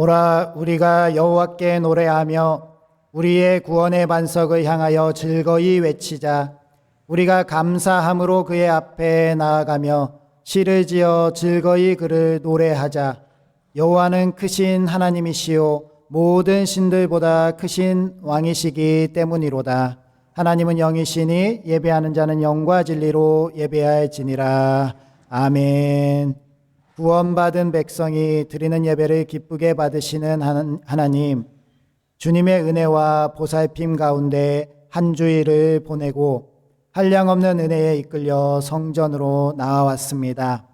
오라 우리가 여호와께 노래하며 우리의 구원의 반석을 향하여 즐거이 외치자. 우리가 감사함으로 그의 앞에 나아가며 시를 지어 즐거이 그를 노래하자. 여호와는 크신 하나님이시요 모든 신들보다 크신 왕이시기 때문이로다. 하나님은 영이시니 예배하는 자는 영과 진리로 예배할지니라. 아멘. 구원받은 백성이 드리는 예배를 기쁘게 받으시는 하나님, 주님의 은혜와 보살핌 가운데 한 주일을 보내고 한량없는 은혜에 이끌려 성전으로 나아왔습니다.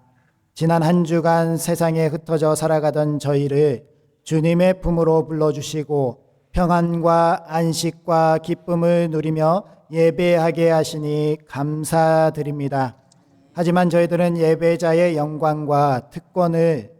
지난 한 주간 세상에 흩어져 살아가던 저희를 주님의 품으로 불러주시고 평안과 안식과 기쁨을 누리며 예배하게 하시니 감사드립니다. 하지만 저희들은 예배자의 영광과 특권을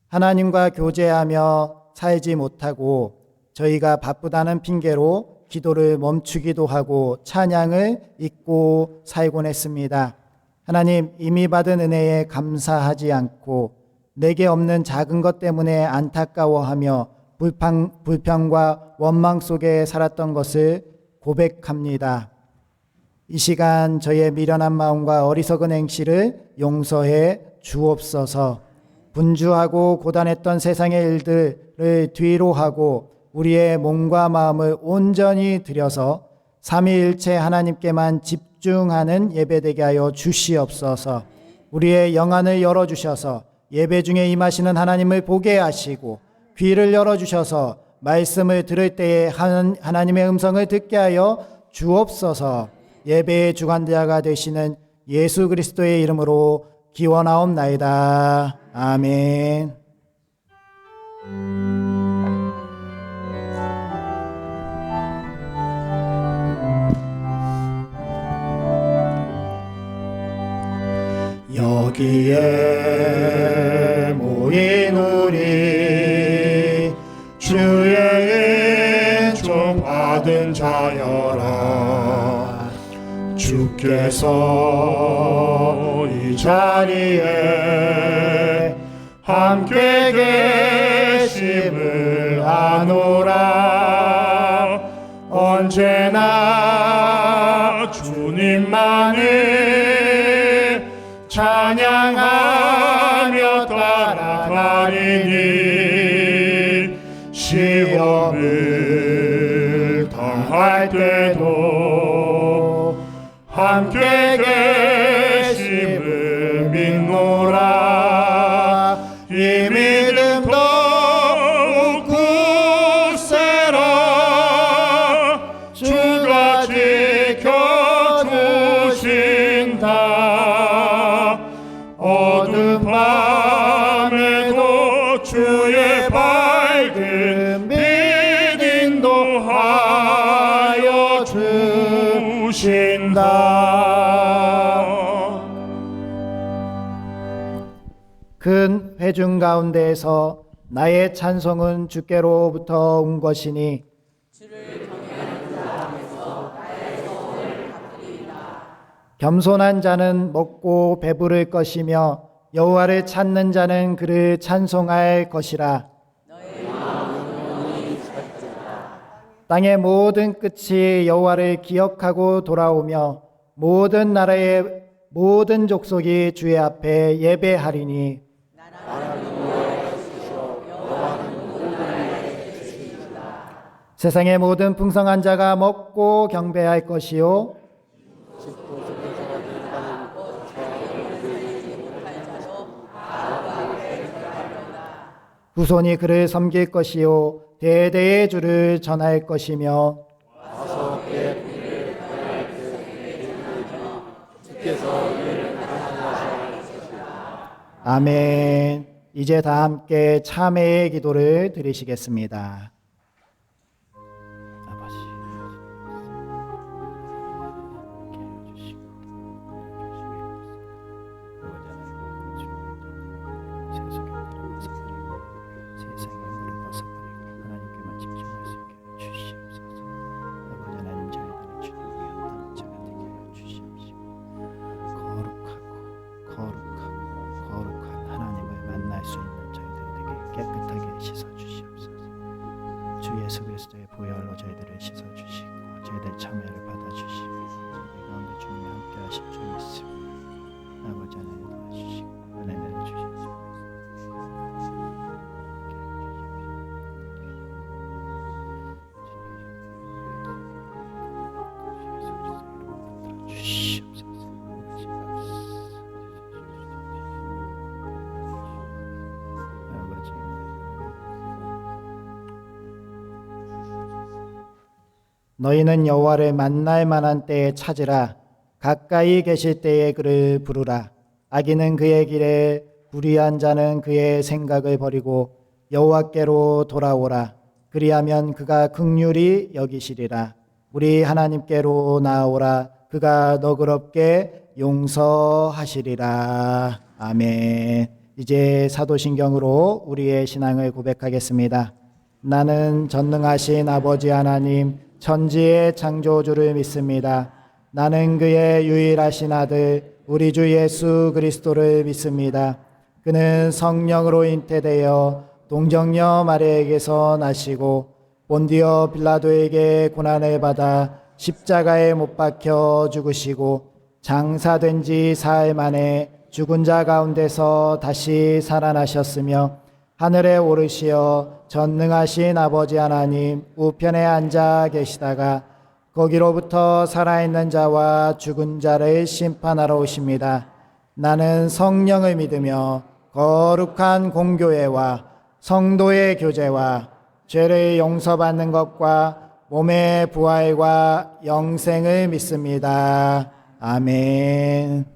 하나님과 교제하며 살지 못하고 저희가 바쁘다는 핑계로 기도를 멈추기도 하고 찬양을 잊고 살곤 했습니다. 하나님, 이미 받은 은혜에 감사하지 않고 내게 없는 작은 것 때문에 안타까워하며 불평과 원망 속에 살았던 것을 고백합니다. 이 시간 저희의 미련한 마음과 어리석은 행실을 용서해 주옵소서. 분주하고 고단했던 세상의 일들을 뒤로 하고 우리의 몸과 마음을 온전히 들여서 삼위일체 하나님께만 집중하는 예배되게 하여 주시옵소서. 우리의 영안을 열어주셔서 예배 중에 임하시는 하나님을 보게 하시고 귀를 열어주셔서 말씀을 들을 때에 하나님의 음성을 듣게 하여 주옵소서. 예배의 주관자가 되시는 예수 그리스도의 이름으로 기원하옵나이다. 아멘. 여기에 모인 우리 주의 은총 받은 자여라. 주께서 이 자리에 함께 계심을 아노라. 언제나 주님만을 찬양하며 따라가리니 시험을 당할 때도 함께 계심을 믿노라. 이 믿음 더욱 굳세라. 주가 지켜주신다. 어두운 밤에도 주의 밝은 빛 인도하여 주신다. 큰 회중 가운데에서 나의 찬송은 주께로부터 온 것이니 겸손한 자는 먹고 배부를 것이며 여호와를 찾는 자는 그를 찬송할 것이라. 땅의 모든 끝이 여호와를 기억하고 돌아오며 모든 나라의 모든 족속이 주의 앞에 예배하리니. 세상의 모든 풍성한 자가 먹고 경배할 것이요 후손이 그를 섬길 것이요 대대의 주를 전할 것이며 아멘. 이제 다 함께 참회의 기도를 드리시겠습니다. 거룩한 하나님을 만날 수 있는 저희들 되게 깨끗하게 씻어주시옵소서. 예수 그리스도의 보혈로 저희들을 씻어주시고 저희들 참여를 받아주시고 저희 가운데 주님이 함께 하실 줄 믿습니다. 아버지 하나님 도와주시고 은혜를 주시옵소서. 너희는 여호와를 만날 만한 때에 찾으라. 가까이 계실 때에 그를 부르라. 악인은 그의 길에 불의한 자는 그의 생각을 버리고 여호와께로 돌아오라. 그리하면 그가 긍휼히 여기시리라. 우리 하나님께로 나아오라. 그가 너그럽게 용서하시리라. 아멘. 이제 사도신경으로 우리의 신앙을 고백하겠습니다. 나는 전능하신 아버지 하나님 천지의 창조주를 믿습니다. 나는 그의 유일하신 아들 우리 주 예수 그리스도를 믿습니다. 그는 성령으로 잉태되어 동정녀 마리아에게서 나시고 본디오 빌라도에게 고난을 받아 십자가에 못 박혀 죽으시고 장사된 지 사흘 만에 죽은 자 가운데서 다시 살아나셨으며 하늘에 오르시어 전능하신 아버지 하나님 우편에 앉아 계시다가 거기로부터 살아있는 자와 죽은 자를 심판하러 오십니다. 나는 성령을 믿으며 거룩한 공교회와 성도의 교제와 죄를 용서받는 것과 몸의 부활과 영생을 믿습니다. 아멘.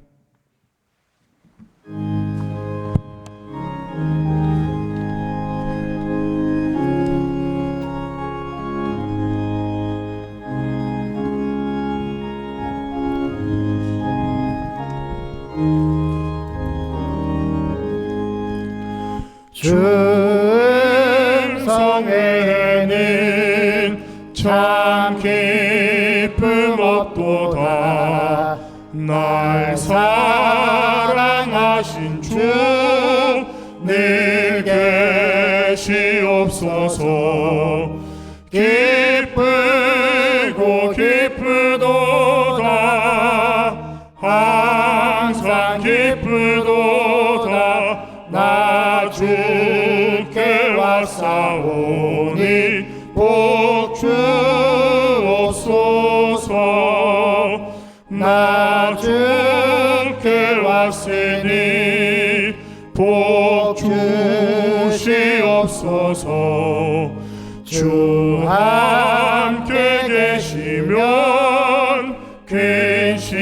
충성에는 참 기쁨 없도다. 날 사랑하신 주 늘 계시옵소서. 기쁘고 기쁘도다. 항상 기쁘도다. 나 주께 왔사오니 복 주옵소서. 나 주께 왔으니 복 주시옵소서. 주 함께 계시면 근심이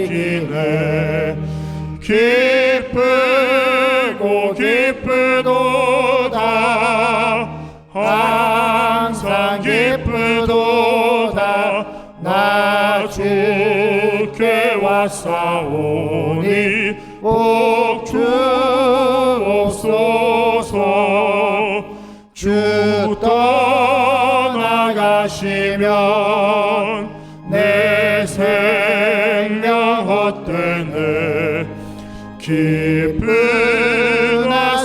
기네. 기쁘고 기쁘도다. 항상 기쁘도다. 나 주께 왔사오니 복 주옵소서. 주 떠나가시면 내 생명 헛되네. 기쁘나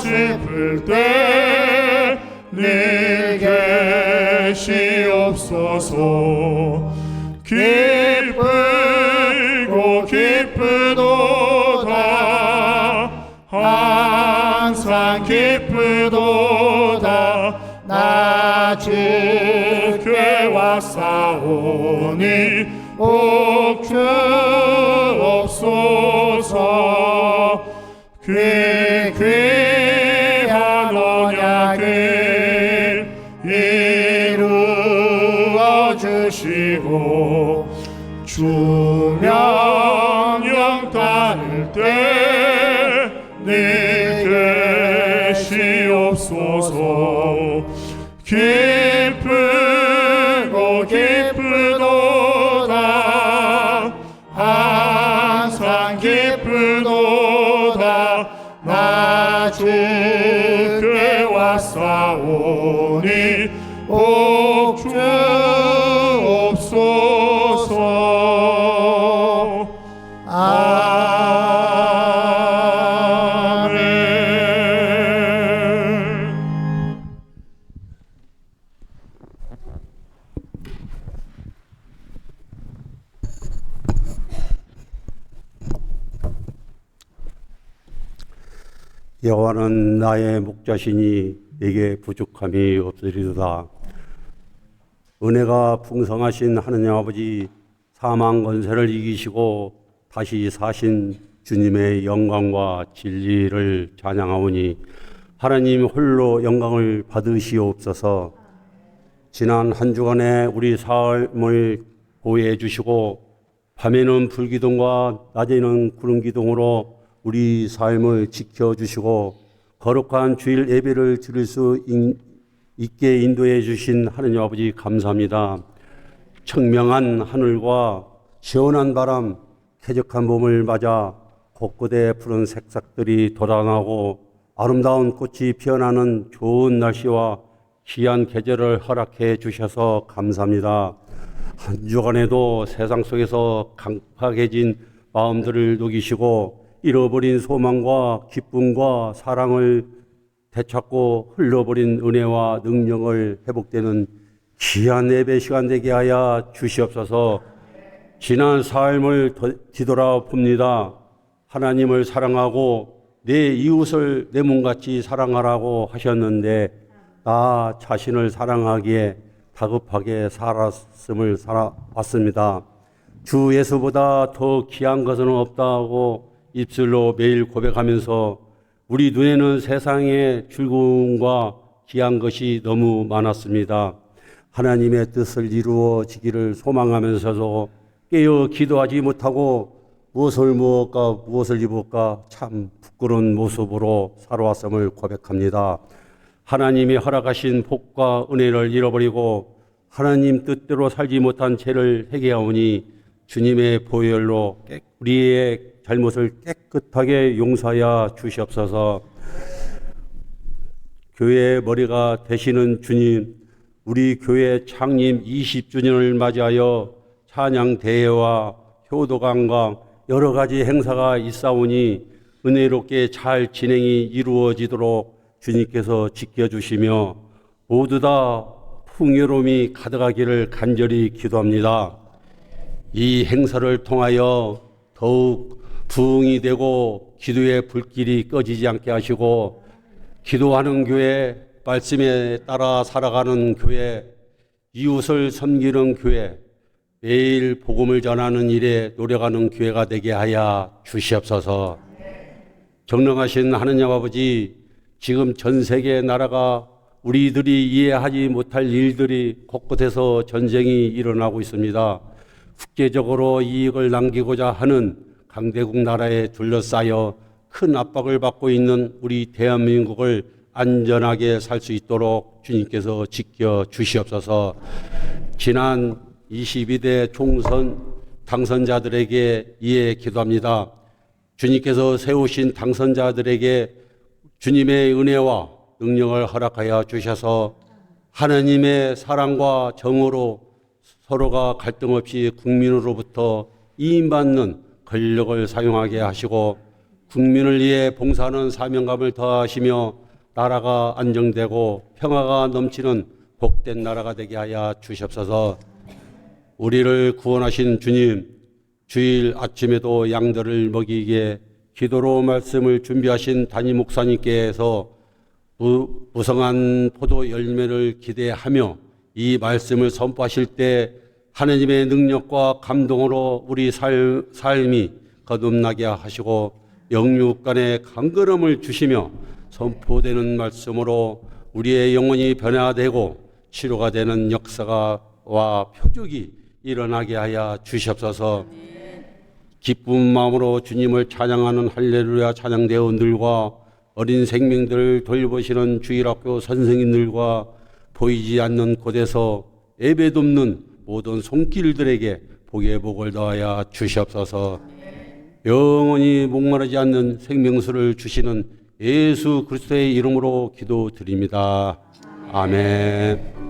슬플 때 늘 계시옵소서. 기쁘고 기쁘도다. 항상 기쁘도다. 나 주께 왔사오니 복 주옵소서. 귀한 언약을 이루어 주시고 주 명령 따를 때 늘 계시옵소서. 기쁘고 기쁘도다. 항상 기쁘도다. 나 주께 왔사오니 복 주옵소서. 아멘. 여호와는 나의 목자시니 내게 부족함이 없으리로다. 은혜가 풍성하신 하느님 아버지, 사망 권세를 이기시고 다시 사신 주님의 영광과 진리를 찬양하오니 하나님 홀로 영광을 받으시옵소서. 지난 한 주간에 우리 삶을 보호해 주시고 밤에는 불기둥과 낮에는 구름기둥으로 우리 삶을 지켜주시고 거룩한 주일 예배를 드릴 수 있게 인도해 주신 하느님 아버지 감사합니다. 청명한 하늘과 시원한 바람, 쾌적한 봄을 맞아 곳곳에 푸른 색싹들이 돋아나고 아름다운 꽃이 피어나는 좋은 날씨와 귀한 계절을 허락해 주셔서 감사합니다. 한 주간에도 세상 속에서 강팍해진 마음들을 녹이시고 잃어버린 소망과 기쁨과 사랑을 되찾고 흘러버린 은혜와 능력을 회복되는 귀한 예배 시간 되게 하여 주시옵소서. 지난 삶을 뒤돌아봅니다. 하나님을 사랑하고 내 이웃을 내 몸같이 사랑하라고 하셨는데 나 자신을 사랑하기에 다급하게 살았음을 살아왔습니다. 주 예수보다 더 귀한 것은 없다고 입술로 매일 고백하면서 우리 눈에는 세상의 즐거움과 귀한 것이 너무 많았습니다. 하나님의 뜻을 이루어지기를 소망하면서도 깨어 기도하지 못하고 무엇을 먹을까 무엇을 입을까 참 부끄러운 모습으로 살아왔음을 고백합니다. 하나님이 허락하신 복과 은혜를 잃어버리고 하나님 뜻대로 살지 못한 죄를 회개하오니 주님의 보혈로 우리의 잘못을 깨끗하게 용서하여 주시옵소서. 교회의 머리가 되시는 주님, 우리 교회 창립 20주년을 맞이하여 찬양 대회와 효도관광 여러 가지 행사가 있사오니 은혜롭게 잘 진행이 이루어지도록 주님께서 지켜주시며 모두 다 풍요로움이 가득하기를 간절히 기도합니다. 이 행사를 통하여 더욱 부흥이 되고 기도의 불길이 꺼지지 않게 하시고 기도하는 교회, 말씀에 따라 살아가는 교회, 이웃을 섬기는 교회, 매일 복음을 전하는 일에 노력하는 교회가 되게 하여 주시옵소서. 정령하신 하느님 아버지, 지금 전 세계 나라가 우리들이 이해하지 못할 일들이 곳곳에서 전쟁이 일어나고 있습니다. 국제적으로 이익을 남기고자 하는 강대국 나라에 둘러싸여 큰 압박을 받고 있는 우리 대한민국을 안전하게 살 수 있도록 주님께서 지켜 주시옵소서. 지난 22대 총선 당선자들에게 이해 기도합니다. 주님께서 세우신 당선자들에게 주님의 은혜와 능력을 허락하여 주셔서 하나님의 사랑과 정으로 서로가 갈등 없이 국민으로부터 이임받는 권력을 사용하게 하시고 국민을 위해 봉사하는 사명감을 더하시며 나라가 안정되고 평화가 넘치는 복된 나라가 되게 하여 주시옵소서. 우리를 구원하신 주님, 주일 아침에도 양들을 먹이기에 기도로 말씀을 준비하신 담임 목사님께서 무성한 포도 열매를 기대하며 이 말씀을 선포하실 때 하나님의 능력과 감동으로 우리 삶이 거듭나게 하시고 영육 간의 강건함을 주시며 선포되는 말씀으로 우리의 영혼이 변화되고 치료가 되는 역사와 표적이 일어나게 하여 주시옵소서. 기쁜 마음으로 주님을 찬양하는 할렐루야 찬양대원들과 어린 생명들을 돌보시는 주일학교 선생님들과 보이지 않는 곳에서 예배 돕는 모든 손길들에게 복의 복을 더하여 주시옵소서. 영원히 목마르지 않는 생명수를 주시는 예수 그리스도의 이름으로 기도드립니다. 아멘.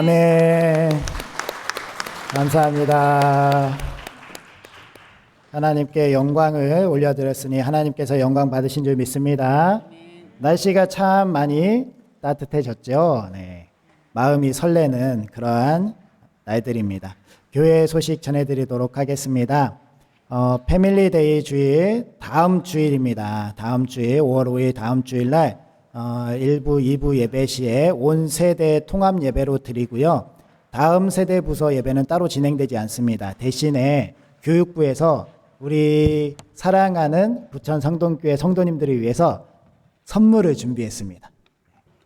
아멘. 감사합니다. 하나님께 영광을 올려드렸으니 하나님께서 영광 받으신 줄 믿습니다. 날씨가 참 많이 따뜻해졌죠. 네. 마음이 설레는 그러한 날들입니다. 교회 소식 전해드리도록 하겠습니다. 패밀리 데이 주일 다음 주일입니다. 다음 주일 5월 5일 다음 주일날 1부 2부 예배 시에 온 세대 통합 예배로 드리고요. 다음 세대 부서 예배는 따로 진행되지 않습니다. 대신에 교육부에서 우리 사랑하는 부천 성동교회 성도님들을 위해서 선물을 준비했습니다.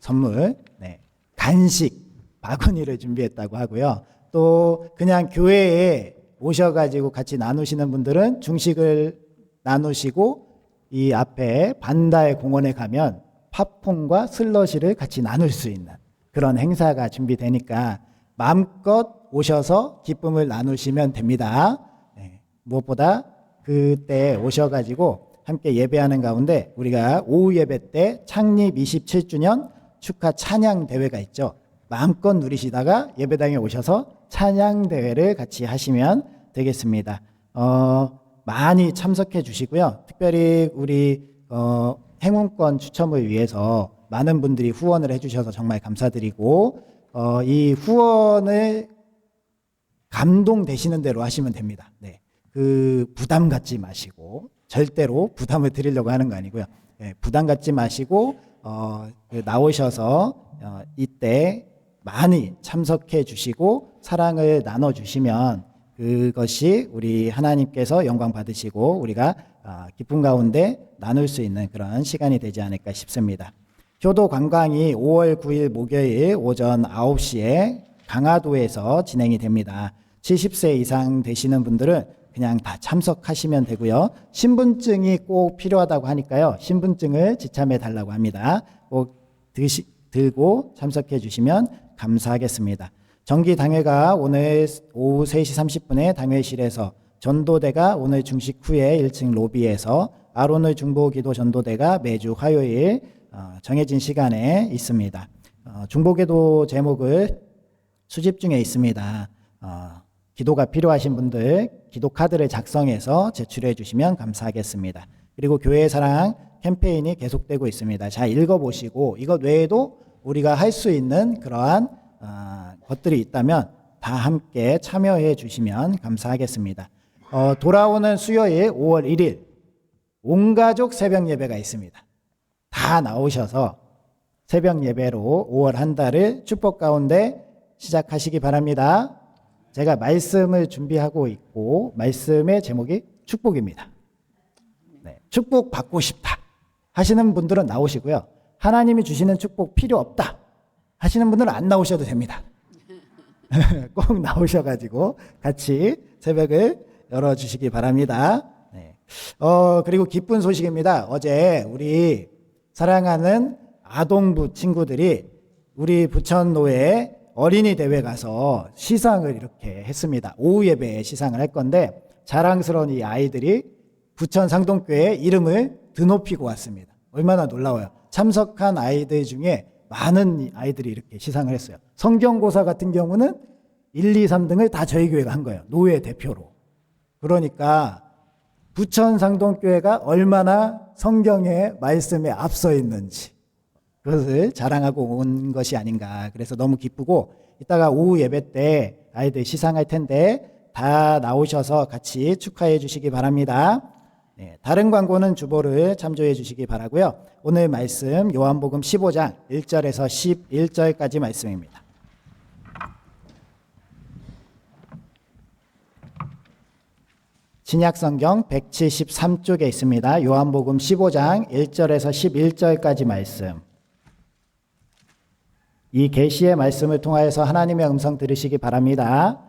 선물, 네. 간식, 바구니를 준비했다고 하고요. 또 그냥 교회에 오셔가지고 같이 나누시는 분들은 중식을 나누시고 이 앞에 반달 공원에 가면 팝콘과 슬러시를 같이 나눌 수 있는 그런 행사가 준비되니까 마음껏 오셔서 기쁨을 나누시면 됩니다. 네. 무엇보다 그때 오셔가지고 함께 예배하는 가운데 우리가 오후 예배 때 창립 27주년 축하 찬양 대회가 있죠. 마음껏 누리시다가 예배당에 오셔서 찬양 대회를 같이 하시면 되겠습니다. 많이 참석해 주시고요. 특별히 우리 행운권 추첨을 위해서 많은 분들이 후원을 해주셔서 정말 감사드리고 이 후원을 감동되시는 대로 하시면 됩니다. 네. 그 부담 갖지 마시고 절대로 부담을 드리려고 하는 거 아니고요. 네. 부담 갖지 마시고 나오셔서 이때 많이 참석해 주시고 사랑을 나눠 주시면 그것이 우리 하나님께서 영광 받으시고 우리가 기쁨 가운데 나눌 수 있는 그런 시간이 되지 않을까 싶습니다. 효도 관광이 5월 9일 목요일 오전 9시에 강화도에서 진행이 됩니다. 70세 이상 되시는 분들은 그냥 다 참석하시면 되고요. 신분증이 꼭 필요하다고 하니까요. 신분증을 지참해 달라고 합니다. 꼭 들고 참석해 주시면 감사하겠습니다. 정기 당회가 오늘 오후 3시 30분에 당회실에서, 전도대가 오늘 중식 후에 1층 로비에서, 아론의 중보기도 전도대가 매주 화요일 정해진 시간에 있습니다. 중보기도 제목을 수집 중에 있습니다. 기도가 필요하신 분들 기도 카드를 작성해서 제출해 주시면 감사하겠습니다. 그리고 교회 사랑 캠페인이 계속되고 있습니다. 잘 읽어보시고 이것 외에도 우리가 할 수 있는 그러한 것들이 있다면 다 함께 참여해 주시면 감사하겠습니다. 돌아오는 수요일 5월 1일 온가족 새벽 예배가 있습니다. 다 나오셔서 새벽 예배로 5월 한 달을 축복 가운데 시작하시기 바랍니다. 제가 말씀을 준비하고 있고 말씀의 제목이 축복입니다. 네, 축복 받고 싶다 하시는 분들은 나오시고요. 하나님이 주시는 축복 필요 없다 하시는 분들은 안 나오셔도 됩니다. 꼭 나오셔가지고 같이 새벽을 열어주시기 바랍니다. 네. 그리고 기쁜 소식입니다. 어제 우리 사랑하는 아동부 친구들이 우리 부천노회 어린이 대회 가서 시상을 이렇게 했습니다. 오후 예배에 시상을 할 건데 자랑스러운 이 아이들이 부천 상동교회 이름을 드높이고 왔습니다. 얼마나 놀라워요. 참석한 아이들 중에 많은 아이들이 이렇게 시상을 했어요. 성경고사 같은 경우는 1, 2, 3등을 다 저희 교회가 한 거예요. 노회 대표로. 그러니까 부천 상동교회가 얼마나 성경의 말씀에 앞서 있는지 그것을 자랑하고 온 것이 아닌가. 그래서 너무 기쁘고 이따가 오후 예배 때 아이들 시상할 텐데 다 나오셔서 같이 축하해 주시기 바랍니다. 네, 다른 광고는 주보를 참조해 주시기 바라고요. 오늘 말씀 요한복음 15장 1절에서 11절까지 말씀입니다. 신약성경 173쪽에 있습니다. 요한복음 15장 1절에서 11절까지 말씀. 이 계시의 말씀을 통하여서 하나님의 음성 들으시기 바랍니다.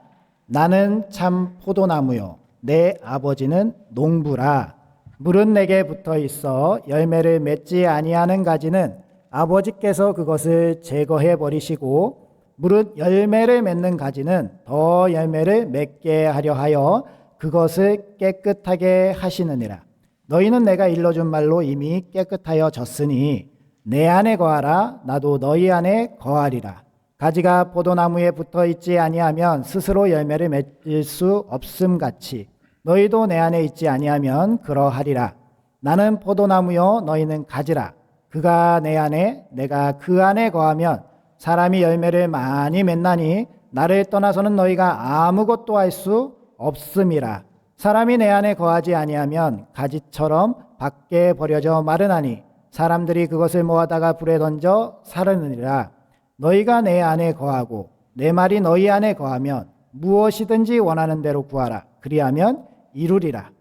나는 참 포도나무요 내 아버지는 농부라. 물은 내게 붙어 있어 열매를 맺지 아니하는 가지는 아버지께서 그것을 제거해 버리시고 무릇 열매를 맺는 가지는 더 열매를 맺게 하려 하여 그것을 깨끗하게 하시느니라. 너희는 내가 일러준 말로 이미 깨끗하여 졌으니 내 안에 거하라. 나도 너희 안에 거하리라. 가지가 포도나무에 붙어 있지 아니하면 스스로 열매를 맺을 수 없음 같이 너희도 내 안에 있지 아니하면 그러하리라. 나는 포도나무요 너희는 가지라. 그가 내 안에 내가 그 안에 거하면 사람이 열매를 많이 맺나니 나를 떠나서는 너희가 아무것도 할 수 없음이라. 사람이 내 안에 거하지 아니하면 가지처럼 밖에 버려져 마르나니 사람들이 그것을 모아다가 불에 던져 사르느니라. 너희가 내 안에 거하고 내 말이 너희 안에 거하면 무엇이든지 원하는 대로 구하라. 그리하면 이루리라.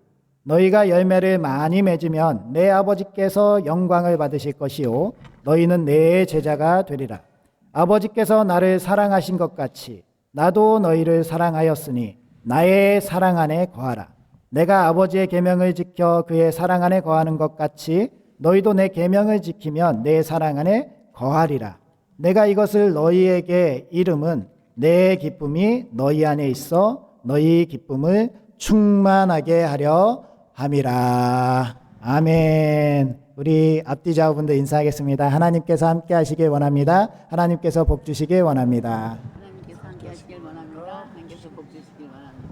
너희가 열매를 많이 맺으면 내 아버지께서 영광을 받으실 것이요 너희는 내 제자가 되리라. 아버지께서 나를 사랑하신 것 같이 나도 너희를 사랑하였으니 나의 사랑 안에 거하라. 내가 아버지의 계명을 지켜 그의 사랑 안에 거하는 것 같이 너희도 내 계명을 지키면 내 사랑 안에 거하리라. 내가 이것을 너희에게 이름은 내 기쁨이 너희 안에 있어 너희 기쁨을 충만하게 하려 함이라. 아멘. 우리 앞뒤 좌우분들 인사하겠습니다. 하나님께서 함께 하시길 원합니다. 하나님께서 복 주시길 원합니다. 하나님께서 함께 하시길 원합니다. 하나님께서 복 주시길 원합니다.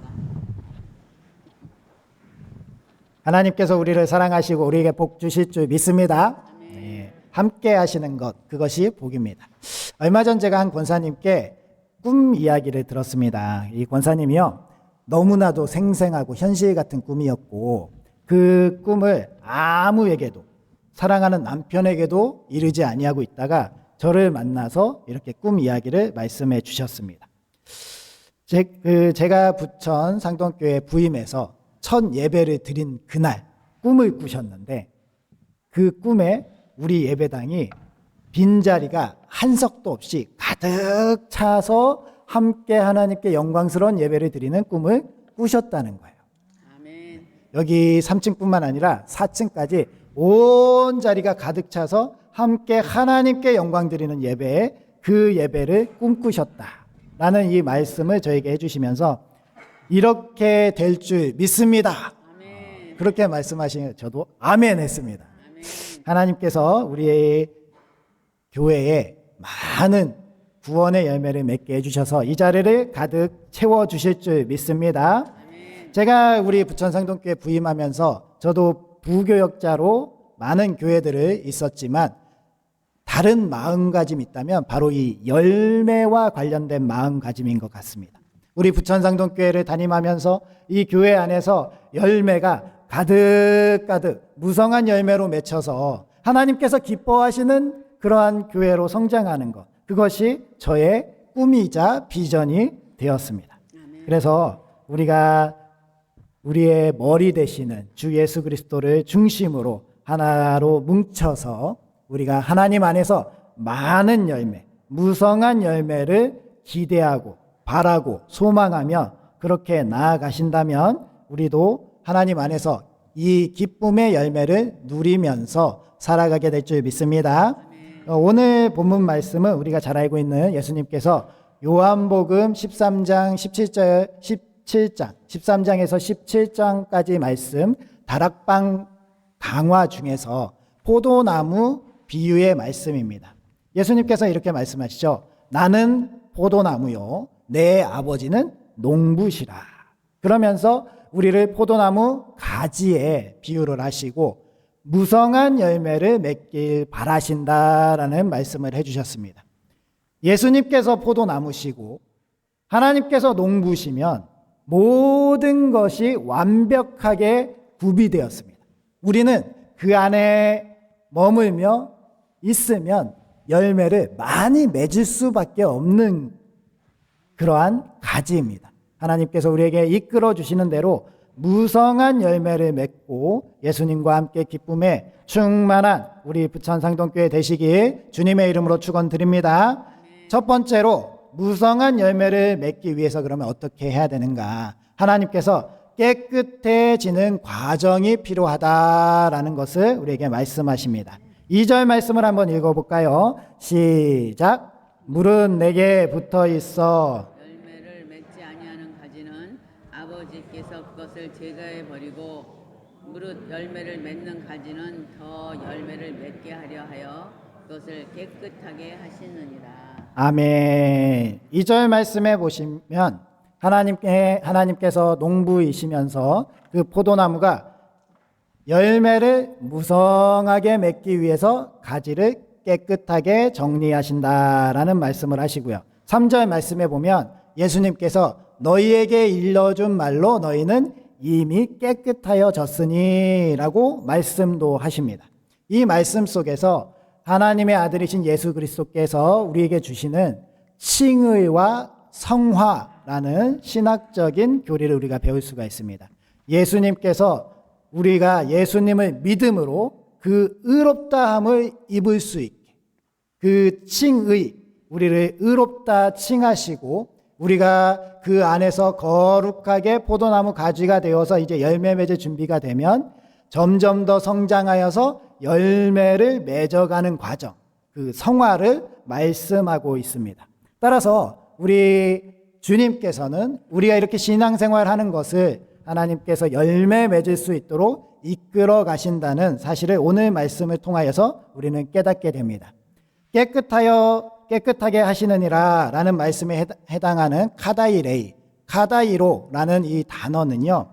하나님께서 우리를 사랑하시고 우리에게 복 주실 줄 믿습니다. 네, 함께 하시는 것, 그것이 복입니다. 얼마 전 제가 한 권사님께 꿈 이야기를 들었습니다. 이 권사님이요, 너무나도 생생하고 현실 같은 꿈이었고 그 꿈을 아무에게도, 사랑하는 남편에게도 이르지 아니하고 있다가 저를 만나서 이렇게 꿈 이야기를 말씀해 주셨습니다. 제가 부천 상동교회 부임해서 첫 예배를 드린 그날 꿈을 꾸셨는데 그 꿈에 우리 예배당이 빈자리가 한석도 없이 가득 차서 함께 하나님께 영광스러운 예배를 드리는 꿈을 꾸셨다는 거예요. 아멘. 여기 3층뿐만 아니라 4층까지 온 자리가 가득 차서 함께 하나님께 영광 드리는 예배에 그 예배를 꿈꾸셨다라는 이 말씀을 저에게 해주시면서 이렇게 될 줄 믿습니다. 아멘. 그렇게 말씀하시니 저도 아멘 했습니다. 아멘. 하나님께서 우리의 교회에 많은 구원의 열매를 맺게 해주셔서 이 자리를 가득 채워주실 줄 믿습니다. 아멘. 제가 우리 부천상동교회 부임하면서 저도 부교역자로 많은 교회들을 있었지만 다른 마음가짐이 있다면 바로 이 열매와 관련된 마음가짐인 것 같습니다. 우리 부천상동교회를 담임하면서 이 교회 안에서 열매가 가득가득 무성한 열매로 맺혀서 하나님께서 기뻐하시는 그러한 교회로 성장하는 것, 그것이 저의 꿈이자 비전이 되었습니다. 그래서 우리가 우리의 머리 되시는 주 예수 그리스도를 중심으로 하나로 뭉쳐서 우리가 하나님 안에서 많은 열매, 무성한 열매를 기대하고 바라고 소망하며 그렇게 나아가신다면 우리도 하나님 안에서 이 기쁨의 열매를 누리면서 살아가게 될 줄 믿습니다. 오늘 본문 말씀은 우리가 잘 알고 있는 예수님께서 요한복음 13장 13장에서 17장까지 말씀 다락방 강화 중에서 포도나무 비유의 말씀입니다. 예수님께서 이렇게 말씀하시죠. 나는 포도나무요 내 아버지는 농부시라. 그러면서 우리를 포도나무 가지에 비유를 하시고 무성한 열매를 맺길 바라신다라는 말씀을 해주셨습니다. 예수님께서 포도나무시고 하나님께서 농부시면 모든 것이 완벽하게 구비되었습니다. 우리는 그 안에 머물며 있으면 열매를 많이 맺을 수밖에 없는 그러한 가지입니다. 하나님께서 우리에게 이끌어 주시는 대로 무성한 열매를 맺고 예수님과 함께 기쁨에 충만한 우리 부천상동교회 되시길 주님의 이름으로 축원드립니다. 첫 번째로 무성한 열매를 맺기 위해서 그러면 어떻게 해야 되는가? 하나님께서 깨끗해지는 과정이 필요하다라는 것을 우리에게 말씀하십니다. 2절 말씀을 한번 읽어볼까요? 시작. 물은 내게 붙어 있어 열매를 맺지 아니하는 가지는 아버지께서 그것을 제거해 버리고 무릇 열매를 맺는 가지는 더 열매를 맺게 하려 하여 그것을 깨끗하게 하시느니라. 아멘. 2절 말씀에 보시면 하나님께서 농부이시면서 그 포도나무가 열매를 무성하게 맺기 위해서 가지를 깨끗하게 정리하신다라는 말씀을 하시고요. 3절 말씀에 보면 예수님께서 너희에게 일러준 말로 너희는 이미 깨끗하여졌으니 라고 말씀도 하십니다. 이 말씀 속에서 하나님의 아들이신 예수 그리스도께서 우리에게 주시는 칭의와 성화라는 신학적인 교리를 우리가 배울 수가 있습니다. 예수님께서 우리가 예수님을 믿음으로 그 의롭다함을 입을 수 있게 그 칭의, 우리를 의롭다 칭하시고 우리가 그 안에서 거룩하게 포도나무 가지가 되어서 이제 열매 맺을 준비가 되면 점점 더 성장하여서 열매를 맺어가는 과정, 그 성화를 말씀하고 있습니다. 따라서 우리 주님께서는 우리가 이렇게 신앙생활하는 것을 하나님께서 열매 맺을 수 있도록 이끌어 가신다는 사실을 오늘 말씀을 통하여서 우리는 깨닫게 됩니다. 깨끗하게 하시느니라 라는 말씀에 해당하는 카다이로라는 이 단어는요,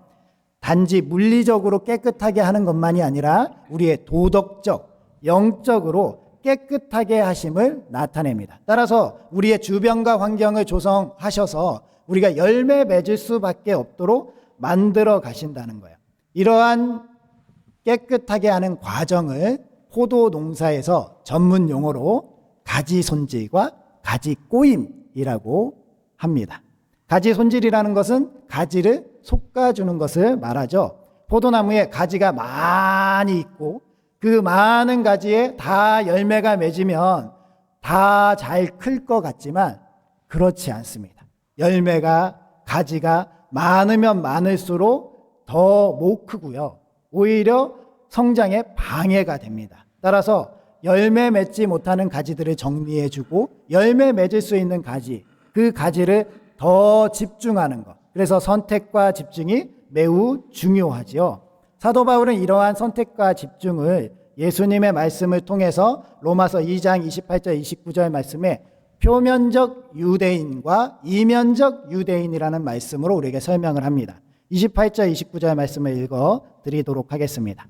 단지 물리적으로 깨끗하게 하는 것만이 아니라 우리의 도덕적, 영적으로 깨끗하게 하심을 나타냅니다. 따라서 우리의 주변과 환경을 조성하셔서 우리가 열매 맺을 수밖에 없도록 만들어 가신다는 거예요. 이러한 깨끗하게 하는 과정을 포도 농사에서 전문 용어로 가지 손질과 가지 꼬임이라고 합니다. 가지 손질이라는 것은 가지를 솎아주는 것을 말하죠. 포도나무에 가지가 많이 있고 그 많은 가지에 다 열매가 맺으면 다 잘 클 것 같지만 그렇지 않습니다. 가지가 많으면 많을수록 더 못 크고요. 오히려 성장에 방해가 됩니다. 따라서 열매 맺지 못하는 가지들을 정리해주고 열매 맺을 수 있는 가지, 그 가지를 더 집중하는 것. 그래서 선택과 집중이 매우 중요하지요. 사도 바울은 이러한 선택과 집중을 예수님의 말씀을 통해서 로마서 2장 28절 29절 말씀에 표면적 유대인과 이면적 유대인이라는 말씀으로 우리에게 설명을 합니다. 28절 29절 말씀을 읽어 드리도록 하겠습니다.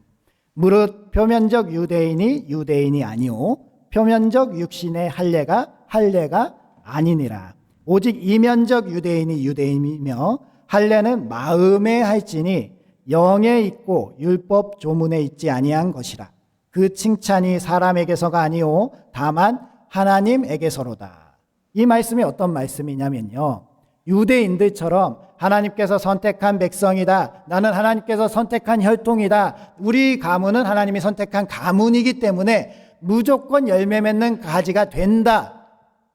무릇 표면적 유대인이 유대인이 아니오 표면적 육신의 할례가 아니니라. 오직 이면적 유대인이 유대인이며 할례는 마음에 할지니 영에 있고 율법 조문에 있지 아니한 것이라. 그 칭찬이 사람에게서가 아니오 다만 하나님에게서로다. 이 말씀이 어떤 말씀이냐면요, 유대인들처럼 하나님께서 선택한 백성이다, 나는 하나님께서 선택한 혈통이다, 우리 가문은 하나님이 선택한 가문이기 때문에 무조건 열매 맺는 가지가 된다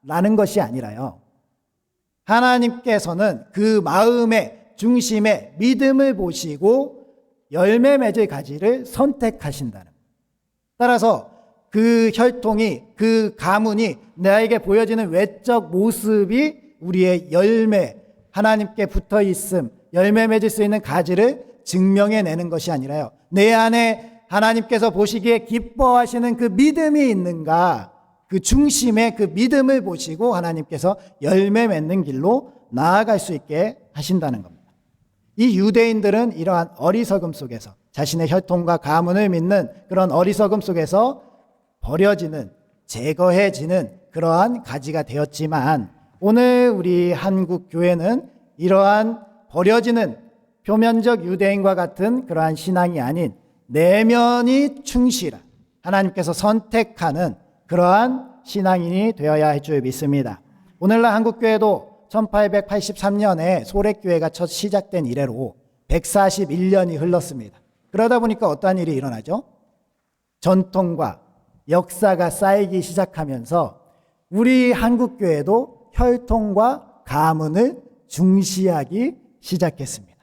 라는 것이 아니라요, 하나님께서는 그 마음의 중심에 믿음을 보시고 열매 맺을 가지를 선택하신다는 거예요. 따라서 그 혈통이, 그 가문이 나에게 보여지는 외적 모습이 우리의 열매, 하나님께 붙어 있음, 열매 맺을 수 있는 가지를 증명해내는 것이 아니라요, 내 안에 하나님께서 보시기에 기뻐하시는 그 믿음이 있는가, 그 중심에 그 믿음을 보시고 하나님께서 열매 맺는 길로 나아갈 수 있게 하신다는 겁니다. 이 유대인들은 이러한 어리석음 속에서, 자신의 혈통과 가문을 믿는 그런 어리석음 속에서 버려지는, 제거해지는 그러한 가지가 되었지만, 오늘 우리 한국 교회는 이러한 버려지는 표면적 유대인과 같은 그러한 신앙이 아닌 내면이 충실한, 하나님께서 선택하는 그러한 신앙인이 되어야 할 줄 믿습니다. 오늘날 한국교회도 1883년에 소래교회가 첫 시작된 이래로 141년이 흘렀습니다. 그러다 보니까 어떠한 일이 일어나죠? 전통과 역사가 쌓이기 시작하면서 우리 한국교회도 혈통과 가문을 중시하기 시작했습니다.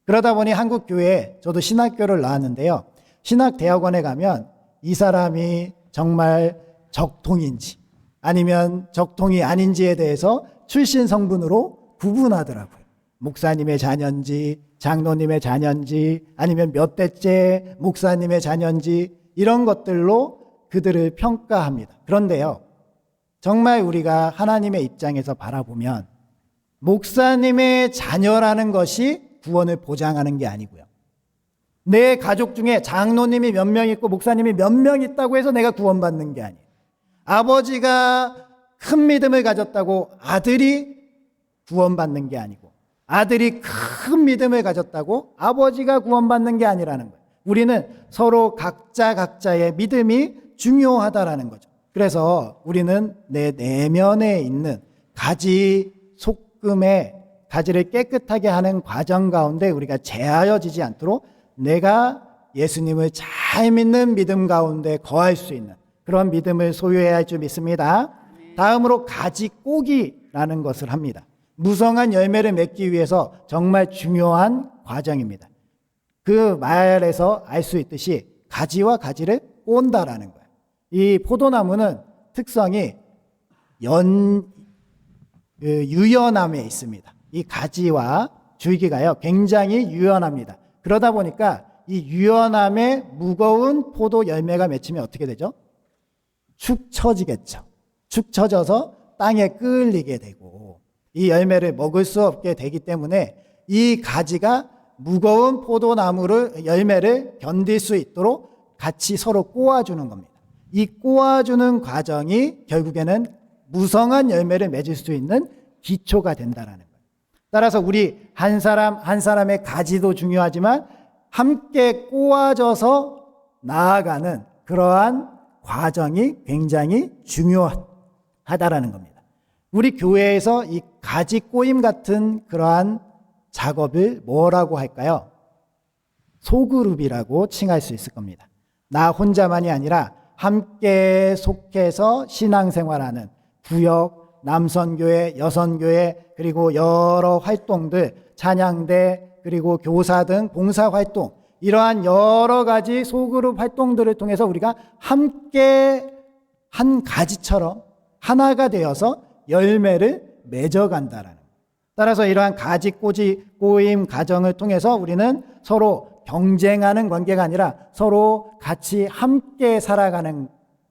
그러다 보니 한국교회에, 저도 신학교를 나왔는데요, 신학대학원에 가면 이 사람이 정말 적통인지 아니면 적통이 아닌지에 대해서 출신 성분으로 구분하더라고요. 목사님의 자녀인지 장로님의 자녀인지 아니면 몇 대째 목사님의 자녀인지 이런 것들로 그들을 평가합니다. 그런데요, 정말 우리가 하나님의 입장에서 바라보면 목사님의 자녀라는 것이 구원을 보장하는 게 아니고요. 내 가족 중에 장로님이 몇 명 있고 목사님이 몇 명 있다고 해서 내가 구원받는 게 아니에요. 아버지가 큰 믿음을 가졌다고 아들이 구원받는 게 아니고, 아들이 큰 믿음을 가졌다고 아버지가 구원받는 게 아니라는 거예요. 우리는 서로 각자의 믿음이 중요하다라는 거죠. 그래서 우리는 내 내면에 있는 가지 속금의 가지를 깨끗하게 하는 과정 가운데 우리가 제하여지지 않도록 내가 예수님을 잘 믿는 믿음 가운데 거할 수 있는 그런 믿음을 소유해야 할 줄 믿습니다. 다음으로 가지 꼬기라는 것을 합니다. 무성한 열매를 맺기 위해서 정말 중요한 과정입니다. 그 말에서 알 수 있듯이 가지와 가지를 꼰다라는 거예요. 이 포도나무는 특성이 유연함에 있습니다. 이 가지와 줄기가요 굉장히 유연합니다. 그러다 보니까 이 유연함에 무거운 포도 열매가 맺히면 어떻게 되죠? 축 처지겠죠. 축 처져서 땅에 끌리게 되고 이 열매를 먹을 수 없게 되기 때문에 이 가지가 무거운 포도나무를 열매를 견딜 수 있도록 같이 서로 꼬아주는 겁니다. 이 꼬아주는 과정이 결국에는 무성한 열매를 맺을 수 있는 기초가 된다라는 거예요. 따라서 우리 한 사람 한 사람의 가지도 중요하지만 함께 꼬아져서 나아가는 그러한 과정이 굉장히 중요하다라는 겁니다. 우리 교회에서 이 가지 꼬임 같은 그러한 작업을 뭐라고 할까요? 소그룹이라고 칭할 수 있을 겁니다. 나 혼자만이 아니라 함께 속해서 신앙생활하는 구역, 남선교회, 여선교회, 그리고 여러 활동들, 찬양대, 그리고 교사 등 봉사활동, 이러한 여러 가지 소그룹 활동들을 통해서 우리가 함께 한 가지처럼 하나가 되어서 열매를 맺어간다라는 거예요. 따라서 이러한 가지 꼬임 과정을 통해서 우리는 서로 경쟁하는 관계가 아니라 서로 같이 함께 살아가는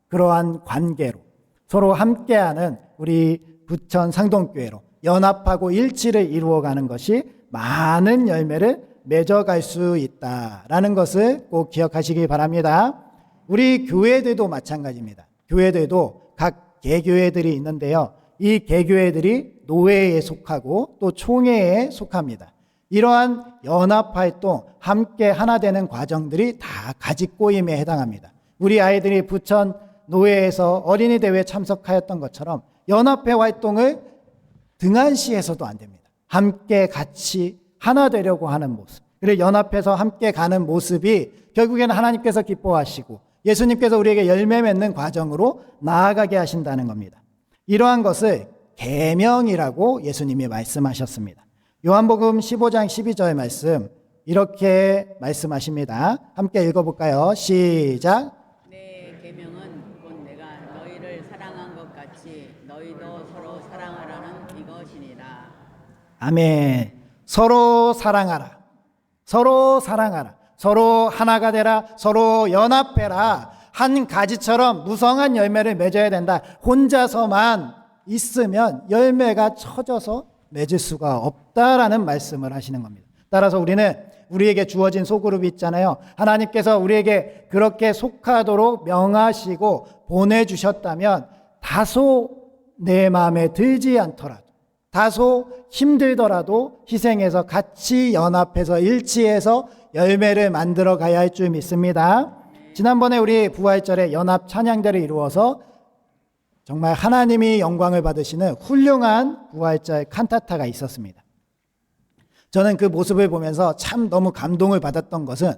그러한 관계로 서로 함께하는 우리 부천 상동교회로 연합하고 일치를 이루어가는 것이 많은 열매를 맺어갈 수 있다라는 것을 꼭 기억하시기 바랍니다. 우리 교회들도 마찬가지입니다. 교회들도 각 개교회들이 있는데요. 이 개교회들이 노회에 속하고 또 총회에 속합니다. 이러한 연합활동, 함께 하나 되는 과정들이 다 가지꼬임에 해당합니다. 우리 아이들이 부천 노회에서 어린이 대회에 참석하였던 것처럼 연합회 활동을 등한시에서도 안 됩니다. 함께 같이 하나 되려고 하는 모습, 그리고 연합해서 함께 가는 모습이 결국에는 하나님께서 기뻐하시고 예수님께서 우리에게 열매 맺는 과정으로 나아가게 하신다는 겁니다. 이러한 것을 계명이라고 예수님이 말씀하셨습니다. 요한복음 15장 12절 말씀 이렇게 말씀하십니다. 함께 읽어볼까요? 시작. 내 계명은 곧 내가 너희를 사랑한 것 같이 너희도 서로 사랑하라는 이것이니라. 아멘. 서로 사랑하라. 서로 사랑하라. 서로 하나가 되라. 서로 연합해라. 한 가지처럼 무성한 열매를 맺어야 된다. 혼자서만 있으면 열매가 처져서 맺을 수가 없다라는 말씀을 하시는 겁니다. 따라서 우리는 우리에게 주어진 소그룹이 있잖아요. 하나님께서 우리에게 그렇게 속하도록 명하시고 보내주셨다면 다소 내 마음에 들지 않더라도 다소 힘들더라도 희생해서 같이 연합해서 일치해서 열매를 만들어 가야 할 줄 믿습니다. 지난번에 우리 부활절에 연합 찬양대를 이루어서 정말 하나님이 영광을 받으시는 훌륭한 부활절 칸타타가 있었습니다. 저는 그 모습을 보면서 참 너무 감동을 받았던 것은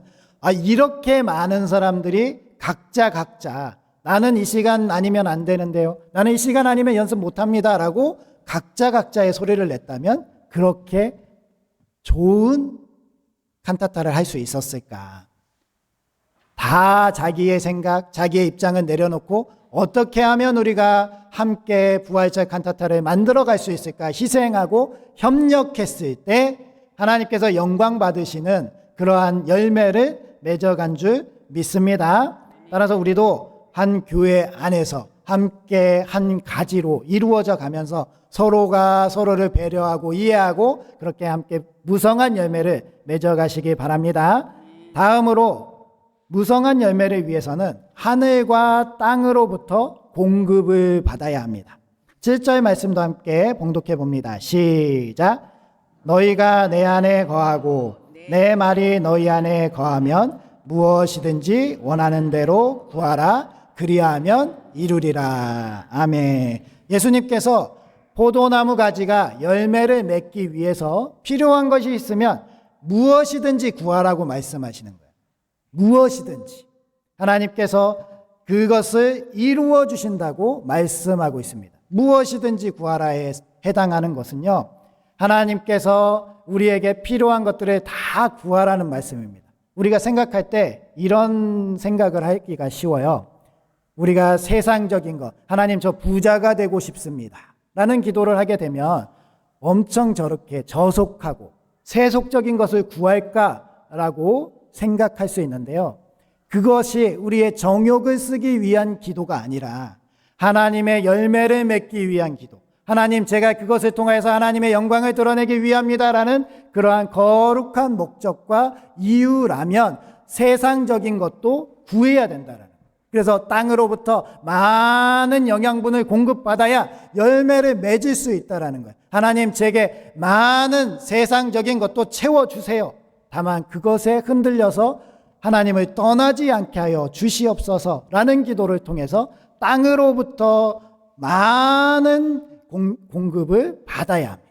이렇게 많은 사람들이 각자 나는 이 시간 아니면 안 되는데요. 나는 이 시간 아니면 연습 못합니다. 라고 각자의 소리를 냈다면 그렇게 좋은 칸타타를 할 수 있었을까? 다 자기의 생각, 자기의 입장을 내려놓고 어떻게 하면 우리가 함께 부활절 칸타타를 만들어갈 수 있을까? 희생하고 협력했을 때 하나님께서 영광 받으시는 그러한 열매를 맺어간 줄 믿습니다. 따라서 우리도 한 교회 안에서 함께 한 가지로 이루어져 가면서 서로가 서로를 배려하고 이해하고 그렇게 함께 무성한 열매를 맺어가시기 바랍니다. 다음으로 무성한 열매를 위해서는 하늘과 땅으로부터 공급을 받아야 합니다. 7절 말씀도 함께 봉독해 봅니다. 시작. 너희가 내 안에 거하고 내 말이 너희 안에 거하면 무엇이든지 원하는 대로 구하라. 그리하면 이루리라. 아멘. 예수님께서 포도나무 가지가 열매를 맺기 위해서 필요한 것이 있으면 무엇이든지 구하라고 말씀하시는 거예요. 무엇이든지. 하나님께서 그것을 이루어 주신다고 말씀하고 있습니다. 무엇이든지 구하라에 해당하는 것은요, 하나님께서 우리에게 필요한 것들을 다 구하라는 말씀입니다. 우리가 생각할 때 이런 생각을 하기가 쉬워요. 우리가 세상적인 것, 하나님 저 부자가 되고 싶습니다 라는 기도를 하게 되면 엄청 저렇게 저속하고 세속적인 것을 구할까라고 생각할 수 있는데요, 그것이 우리의 정욕을 쓰기 위한 기도가 아니라 하나님의 열매를 맺기 위한 기도, 하나님 제가 그것을 통해서 하나님의 영광을 드러내기 위함이다라는 그러한 거룩한 목적과 이유라면 세상적인 것도 구해야 된다는 거예요. 그래서 땅으로부터 많은 영양분을 공급받아야 열매를 맺을 수 있다는 거예요. 하나님 제게 많은 세상적인 것도 채워주세요. 다만 그것에 흔들려서 하나님을 떠나지 않게 하여 주시옵소서라는 기도를 통해서 땅으로부터 많은 공급을 받아야 합니다.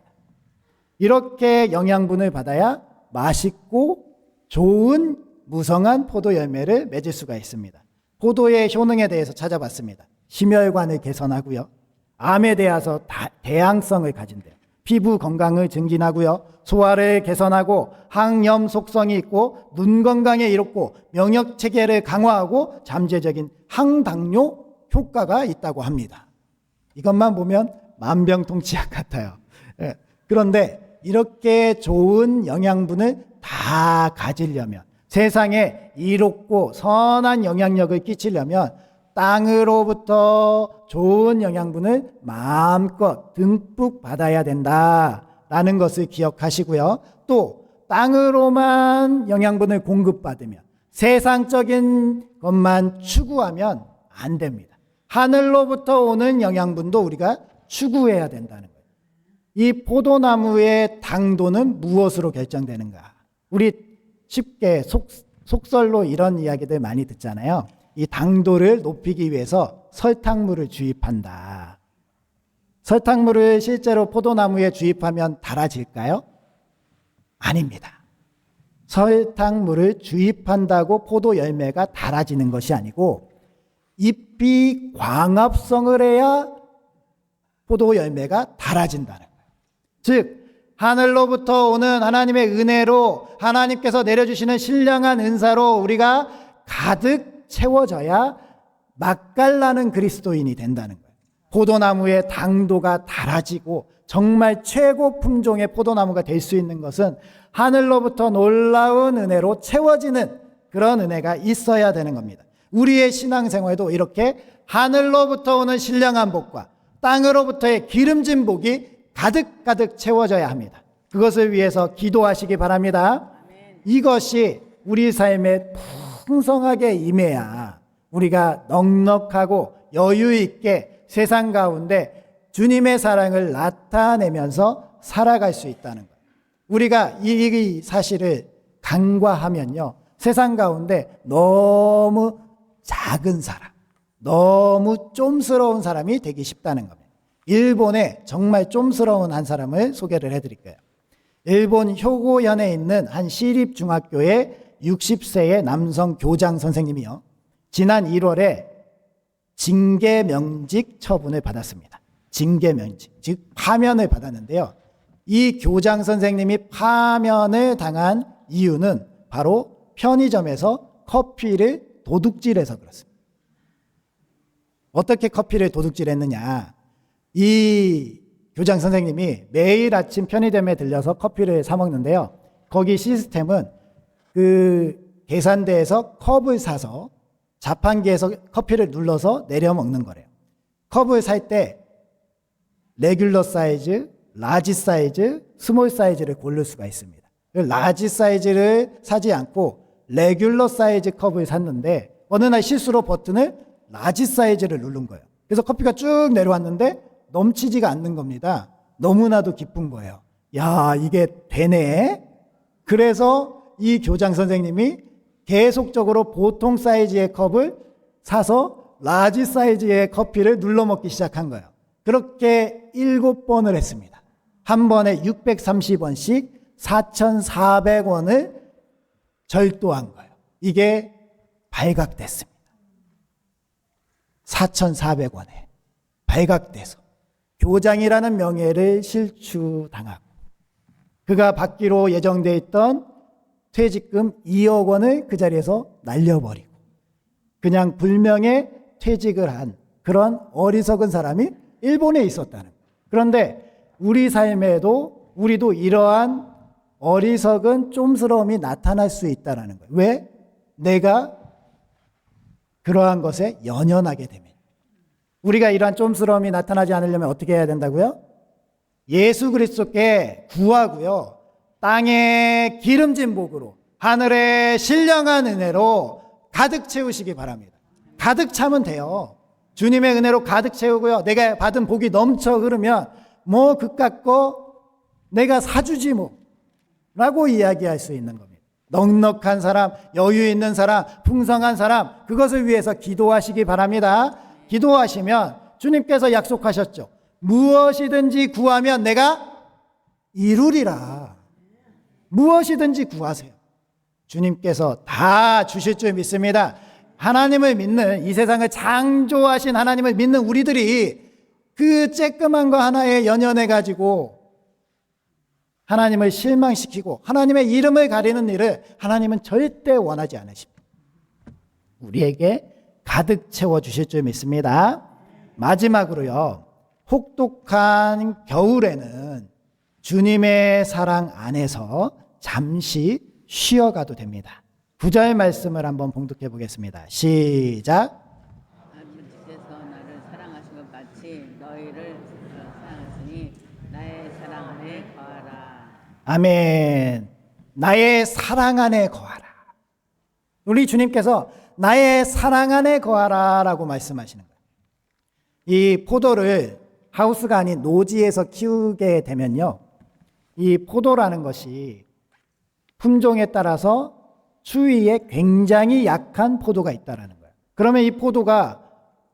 이렇게 영양분을 받아야 맛있고 좋은 무성한 포도 열매를 맺을 수가 있습니다. 포도의 효능에 대해서 찾아봤습니다. 심혈관을 개선하고요, 암에 대해서 대항성을 가진대요. 피부 건강을 증진하고요, 소화를 개선하고 항염 속성이 있고 눈 건강에 이롭고 면역 체계를 강화하고 잠재적인 항당뇨 효과가 있다고 합니다. 이것만 보면 만병통치약 같아요. 그런데 이렇게 좋은 영양분을 다 가지려면, 세상에 이롭고 선한 영향력을 끼치려면 땅으로부터 좋은 영양분을 마음껏 듬뿍 받아야 된다라는 것을 기억하시고요. 또 땅으로만 영양분을 공급받으면, 세상적인 것만 추구하면 안 됩니다. 하늘로부터 오는 영양분도 우리가 추구해야 된다는 거예요. 이 포도나무의 당도는 무엇으로 결정되는가? 우리 쉽게 속설로 이런 이야기들 많이 듣잖아요. 이 당도를 높이기 위해서 설탕물을 주입한다. 설탕물을 실제로 포도나무에 주입하면 달아질까요? 아닙니다. 설탕물을 주입한다고 포도 열매가 달아지는 것이 아니고 잎이 광합성을 해야 포도 열매가 달아진다는 거예요. 즉 하늘로부터 오는 하나님의 은혜로, 하나님께서 내려주시는 신령한 은사로 우리가 가득 채워져야 맛깔나는 그리스도인이 된다는 거예요. 포도나무의 당도가 달아지고 정말 최고 품종의 포도나무가 될 수 있는 것은 하늘로부터 놀라운 은혜로 채워지는 그런 은혜가 있어야 되는 겁니다. 우리의 신앙생활도 이렇게 하늘로부터 오는 신령한 복과 땅으로부터의 기름진 복이 가득가득 채워져야 합니다. 그것을 위해서 기도하시기 바랍니다. 이것이 우리 삶에 풍성하게 임해야 우리가 넉넉하고 여유 있게 세상 가운데 주님의 사랑을 나타내면서 살아갈 수 있다는 거예요. 우리가 이 사실을 간과하면요, 세상 가운데 너무 작은 사람, 너무 좀스러운 사람이 되기 쉽다는 겁니다. 일본에 정말 좀스러운 한 사람을 소개를 해드릴게요. 일본 효고현에 있는 한 시립중학교의 60세의 남성 교장 선생님이요, 지난 1월에 징계명직 처분을 받았습니다. 징계명직, 즉 파면을 받았는데요, 이 교장 선생님이 파면을 당한 이유는 바로 편의점에서 커피를 도둑질해서 그렇습니다. 어떻게 커피를 도둑질했느냐? 이 교장 선생님이 매일 아침 편의점에 들려서 커피를 사 먹는데요, 거기 시스템은 그 계산대에서 컵을 사서 자판기에서 커피를 눌러서 내려 먹는 거래요. 컵을 살 때 레귤러 사이즈, 라지 사이즈, 스몰 사이즈를 고를 수가 있습니다. 라지 사이즈를 사지 않고 레귤러 사이즈 컵을 샀는데 어느 날 실수로 버튼을 라지 사이즈를 누른 거예요. 그래서 커피가 쭉 내려왔는데 넘치지가 않는 겁니다. 너무나도 기쁜 거예요. 야, 이게 되네. 그래서 이 교장 선생님이 계속적으로 보통 사이즈의 컵을 사서 라지 사이즈의 커피를 눌러 먹기 시작한 거예요. 그렇게 7번을 했습니다. 한 번에 630원씩 4,400원을 절도한 거예요. 이게 발각됐습니다. 4,400원에 발각돼서 교장이라는 명예를 실추당하고 그가 받기로 예정되어 있던 퇴직금 2억 원을 그 자리에서 날려버리고 그냥 불명예 퇴직을 한 그런 어리석은 사람이 일본에 있었다는 거예요. 그런데 우리 삶에도 우리도 이러한 어리석은 쫌스러움이 나타날 수 있다는 거예요. 왜? 내가 그러한 것에 연연하게 되면. 우리가 이러한 쫌스러움이 나타나지 않으려면 어떻게 해야 된다고요? 예수 그리스도께 구하고요. 땅에 기름진 복으로 하늘에 신령한 은혜로 가득 채우시기 바랍니다. 가득 차면 돼요. 주님의 은혜로 가득 채우고요. 내가 받은 복이 넘쳐 흐르면 뭐 그깟 거 내가 사주지 뭐 라고 이야기할 수 있는 겁니다. 넉넉한 사람, 여유 있는 사람, 풍성한 사람, 그것을 위해서 기도하시기 바랍니다. 기도하시면 주님께서 약속하셨죠. 무엇이든지 구하면 내가 이루리라. 무엇이든지 구하세요. 주님께서 다 주실 줄 믿습니다. 하나님을 믿는, 이 세상을 창조하신 하나님을 믿는 우리들이 그 쬐끄만 거 하나에 연연해가지고 하나님을 실망시키고 하나님의 이름을 가리는 일을 하나님은 절대 원하지 않으십니다. 우리에게 가득 채워주실 줄 믿습니다. 마지막으로요, 혹독한 겨울에는 주님의 사랑 안에서 잠시 쉬어가도 됩니다. 9절 말씀을 한번 봉독해 보겠습니다. 시작. 아버지께서 나를 사랑하신 것 같이 너희를 사랑하시니 나의 사랑 안에 거하라. 아멘. 나의 사랑 안에 거하라. 우리 주님께서 나의 사랑 안에 거하라 라고 말씀하시는 거예요. 이 포도를 하우스가 아닌 노지에서 키우게 되면요, 이 포도라는 것이 품종에 따라서 추위에 굉장히 약한 포도가 있다는 거예요. 그러면 이 포도가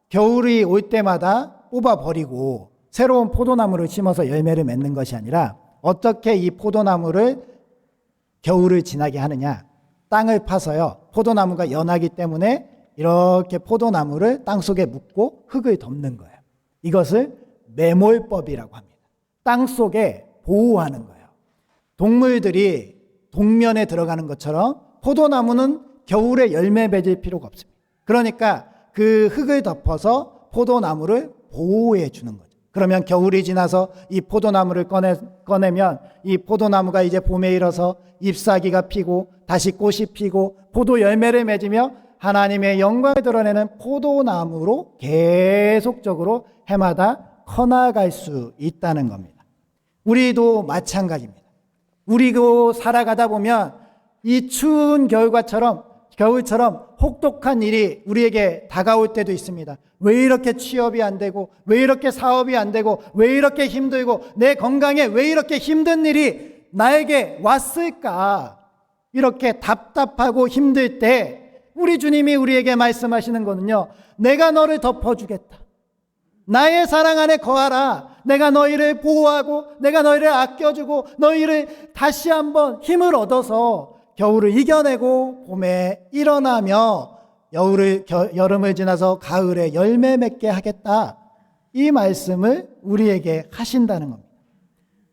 겨울이 올 때마다 뽑아버리고 새로운 포도나무를 심어서 열매를 맺는 것이 아니라 어떻게 이 포도나무를 겨울을 지나게 하느냐, 땅을 파서요, 포도나무가 연하기 때문에 이렇게 포도나무를 땅속에 묻고 흙을 덮는 거예요. 이것을 매몰법이라고 합니다. 땅속에 보호하는 거예요. 동물들이 동면에 들어가는 것처럼 포도나무는 겨울에 열매 맺을 필요가 없습니다. 그러니까 그 흙을 덮어서 포도나무를 보호해 주는 거죠. 그러면 겨울이 지나서 이 포도나무를 꺼내면 이 포도나무가 이제 봄에 일어서 잎사귀가 피고 다시 꽃이 피고 포도 열매를 맺으며 하나님의 영광을 드러내는 포도나무로 계속적으로 해마다 커나갈 수 있다는 겁니다. 우리도 마찬가지입니다. 우리도 살아가다 보면 이 추운 겨울처럼 혹독한 일이 우리에게 다가올 때도 있습니다. 왜 이렇게 취업이 안 되고, 왜 이렇게 사업이 안 되고, 왜 이렇게 힘들고, 내 건강에 왜 이렇게 힘든 일이 나에게 왔을까? 이렇게 답답하고 힘들 때 우리 주님이 우리에게 말씀하시는 거는요, 내가 너를 덮어주겠다. 나의 사랑 안에 거하라. 내가 너희를 보호하고 내가 너희를 아껴주고 너희를 다시 한번 힘을 얻어서 겨울을 이겨내고 봄에 일어나며 여름을 지나서 가을에 열매 맺게 하겠다. 이 말씀을 우리에게 하신다는 겁니다.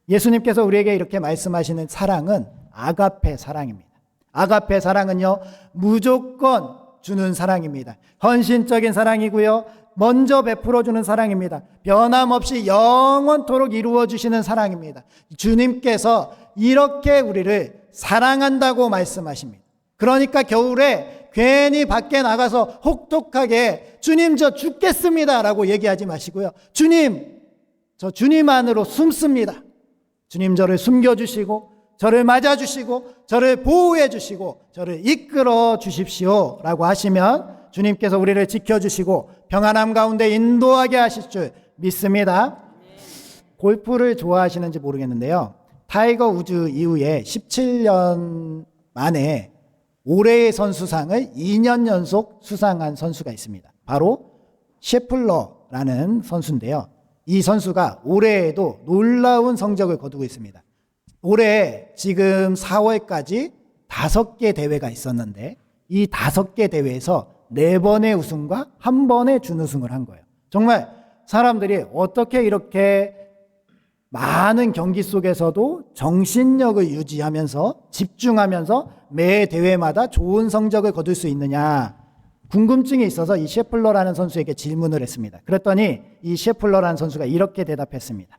예수님께서 우리에게 이렇게 말씀하시는 사랑은 아가페 사랑입니다. 아가페 사랑은요, 무조건 주는 사랑입니다. 헌신적인 사랑이고요, 먼저 베풀어주는 사랑입니다. 변함없이 영원토록 이루어주시는 사랑입니다. 주님께서 이렇게 우리를 사랑한다고 말씀하십니다. 그러니까 겨울에 괜히 밖에 나가서 혹독하게 주님 저 죽겠습니다 라고 얘기하지 마시고요. 주님, 저 주님 안으로 숨습니다. 주님 저를 숨겨주시고 저를 맞아주시고 저를 보호해주시고 저를 이끌어 주십시오 라고 하시면 주님께서 우리를 지켜주시고 평안함 가운데 인도하게 하실 줄 믿습니다. 골프를 좋아하시는지 모르겠는데요. 타이거 우즈 이후에 17년 만에 올해의 선수상을 2년 연속 수상한 선수가 있습니다. 바로 셰플러라는 선수인데요. 이 선수가 올해에도 놀라운 성적을 거두고 있습니다. 올해 지금 4월까지 5개 대회가 있었는데 이 5개 대회에서 4번의 우승과 1번의 준우승을 한 거예요. 정말 사람들이 어떻게 이렇게 많은 경기 속에서도 정신력을 유지하면서 집중하면서 매 대회마다 좋은 성적을 거둘 수 있느냐 궁금증이 있어서 이 셰플러라는 선수에게 질문을 했습니다. 그랬더니 이 셰플러라는 선수가 이렇게 대답했습니다.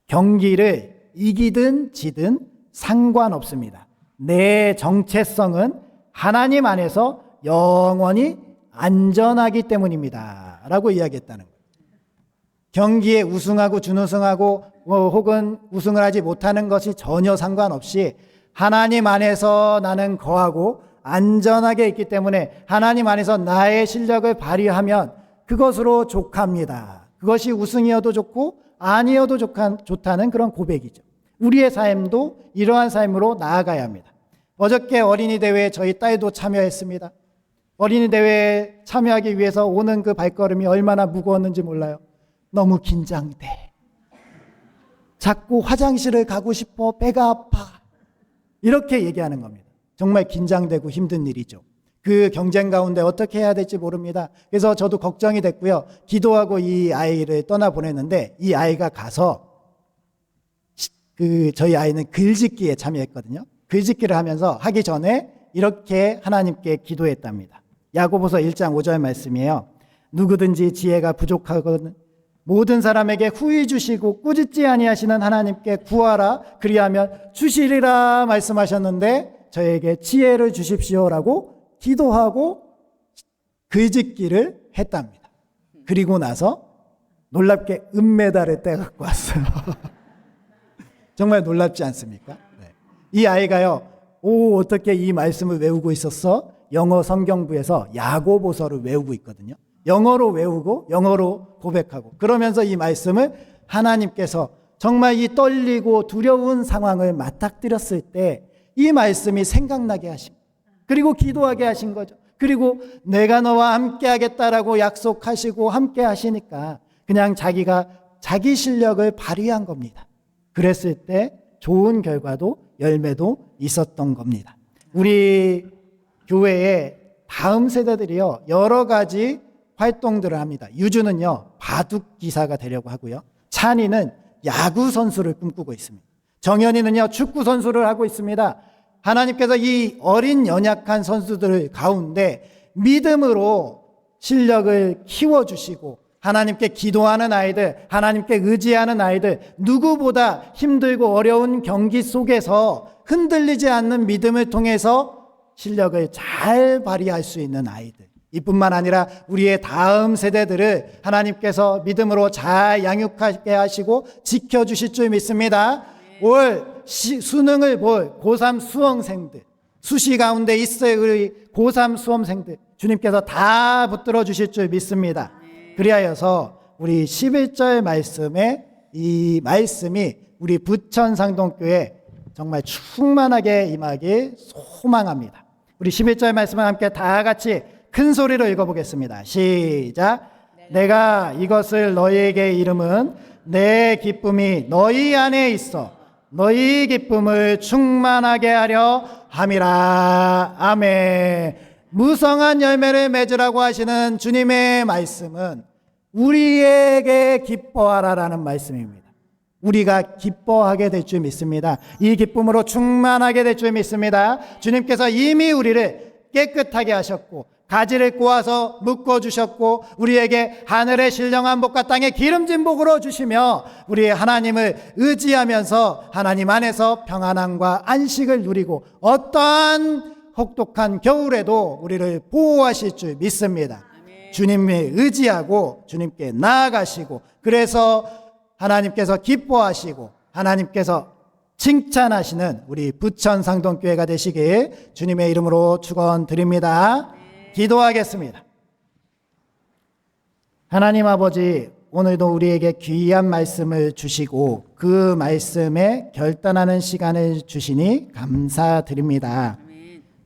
경기를 이기든 지든 상관없습니다. 내 정체성은 하나님 안에서 영원히 안전하기 때문입니다 라고 이야기했다는 거예요. 경기에 우승하고 준우승하고 혹은 우승을 하지 못하는 것이 전혀 상관없이 하나님 안에서 나는 거하고 안전하게 있기 때문에 하나님 안에서 나의 실력을 발휘하면 그것으로 족합니다. 그것이 우승이어도 좋고 아니어도 좋다는 그런 고백이죠. 우리의 삶도 이러한 삶으로 나아가야 합니다. 어저께 어린이 대회에 저희 딸도 참여했습니다. 어린이 대회에 참여하기 위해서 오는 그 발걸음이 얼마나 무거웠는지 몰라요. 너무 긴장돼. 자꾸 화장실을 가고 싶어. 배가 아파. 이렇게 얘기하는 겁니다. 정말 긴장되고 힘든 일이죠. 그 경쟁 가운데 어떻게 해야 될지 모릅니다. 그래서 저도 걱정이 됐고요. 기도하고 이 아이를 떠나보냈는데 이 아이가 가서 저희 아이는 글짓기에 참여했거든요. 글짓기를 하면서 하기 전에 이렇게 하나님께 기도했답니다. 야고보서 1장 5절 말씀이에요. 누구든지 지혜가 부족하거든 모든 사람에게 후히 주시고 꾸짖지 아니하시는 하나님께 구하라 그리하면 주시리라 말씀하셨는데 저에게 지혜를 주십시오라고 기도하고 글짓기를 했답니다. 그리고 나서 놀랍게 은메달을 떼갖고 왔어요. 정말 놀랍지 않습니까? 네. 이 아이가요. 어떻게 이 말씀을 외우고 있었어? 영어 성경부에서 야고보서를 외우고 있거든요. 영어로 외우고 영어로 고백하고 그러면서 이 말씀을 하나님께서 정말 이 떨리고 두려운 상황을 맞닥뜨렸을 때 이 말씀이 생각나게 하신 그리고 기도하게 하신 거죠. 그리고 내가 너와 함께 하겠다라고 약속하시고 함께 하시니까 그냥 자기가 자기 실력을 발휘한 겁니다. 그랬을 때 좋은 결과도 열매도 있었던 겁니다. 우리 교회의 다음 세대들이요 여러 가지 활동들을 합니다. 유주는요 바둑 기사가 되려고 하고요. 찬이는 야구 선수를 꿈꾸고 있습니다. 정현이는요 축구 선수를 하고 있습니다. 하나님께서 이 어린 연약한 선수들 가운데 믿음으로 실력을 키워주시고 하나님께 기도하는 아이들, 하나님께 의지하는 아이들, 누구보다 힘들고 어려운 경기 속에서 흔들리지 않는 믿음을 통해서 실력을 잘 발휘할 수 있는 아이들. 이뿐만 아니라 우리의 다음 세대들을 하나님께서 믿음으로 잘 양육하게 하시고 지켜주실 줄 믿습니다. 올 수능을 볼 고3 수험생들, 수시 가운데 있을 우리 고3 수험생들 주님께서 다 붙들어 주실 줄 믿습니다. 그리하여서 우리 11절 말씀에 이 말씀이 우리 부천상동교회 정말 충만하게 임하길 소망합니다. 우리 11절 말씀을 함께 다 같이 큰 소리로 읽어보겠습니다. 시작. 내가 이것을 너희에게 이름은 내 기쁨이 너희 안에 있어 너희 기쁨을 충만하게 하려 함이라. 아멘. 무성한 열매를 맺으라고 하시는 주님의 말씀은 우리에게 기뻐하라라는 말씀입니다. 우리가 기뻐하게 될 줄 믿습니다. 이 기쁨으로 충만하게 될 줄 믿습니다. 주님께서 이미 우리를 깨끗하게 하셨고 가지를 꼬아서 묶어주셨고 우리에게 하늘의 신령한 복과 땅의 기름진 복으로 주시며 우리의 하나님을 의지하면서 하나님 안에서 평안함과 안식을 누리고 어떠한 혹독한 겨울에도 우리를 보호하실 줄 믿습니다. 주님을 의지하고 주님께 나아가시고, 그래서 하나님께서 기뻐하시고 하나님께서 칭찬하시는 우리 부천상동교회가 되시길 주님의 이름으로 축원드립니다. 기도하겠습니다. 하나님 아버지, 오늘도 우리에게 귀한 말씀을 주시고 그 말씀에 결단하는 시간을 주시니 감사드립니다.